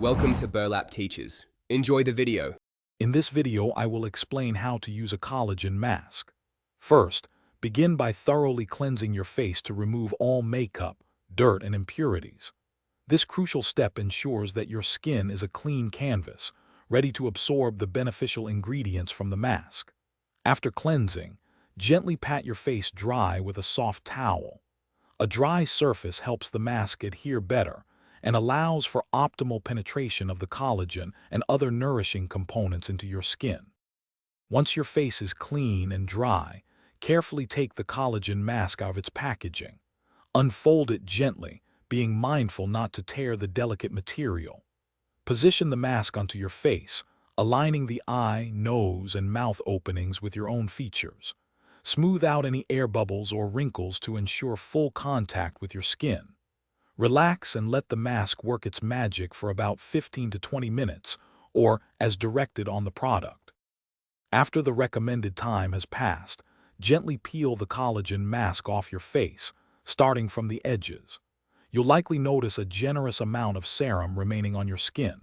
Welcome to Burlap Teachers. Enjoy the video. In this video, I will explain how to use a collagen mask. First, begin by thoroughly cleansing your face to remove all makeup, dirt, and impurities. This crucial step ensures that your skin is a clean canvas, ready to absorb the beneficial ingredients from the mask. After cleansing, gently pat your face dry with a soft towel. A dry surface helps the mask adhere better and allows for optimal penetration of the collagen and other nourishing components into your skin. Once your face is clean and dry, carefully take the collagen mask out of its packaging. Unfold it gently, being mindful not to tear the delicate material. Position the mask onto your face, aligning the eye, nose, and mouth openings with your own features. Smooth out any air bubbles or wrinkles to ensure full contact with your skin. Relax and let the mask work its magic for about 15 to 20 minutes, or as directed on the product. After the recommended time has passed, gently peel the collagen mask off your face, starting from the edges. You'll likely notice a generous amount of serum remaining on your skin.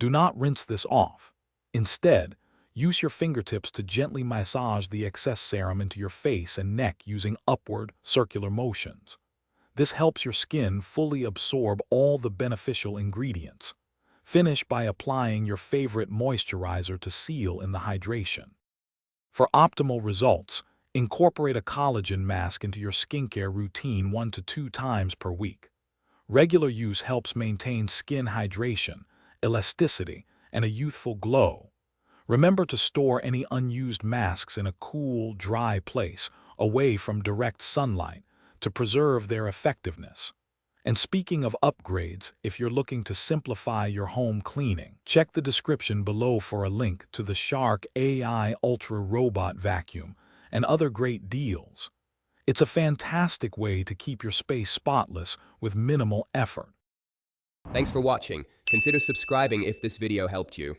Do not rinse this off. Instead, use your fingertips to gently massage the excess serum into your face and neck using upward, circular motions. This helps your skin fully absorb all the beneficial ingredients. Finish by applying your favorite moisturizer to seal in the hydration. For optimal results, incorporate a collagen mask into your skincare routine 1 to 2 times per week. Regular use helps maintain skin hydration, elasticity, and a youthful glow. Remember to store any unused masks in a cool, dry place, away from direct sunlight, to preserve their effectiveness. And speaking of upgrades, if you're looking to simplify your home cleaning, check the description below for a link to the Shark AI Ultra Robot Vacuum and other great deals. It's a fantastic way to keep your space spotless with minimal effort. Thanks for watching. Consider subscribing if this video helped you.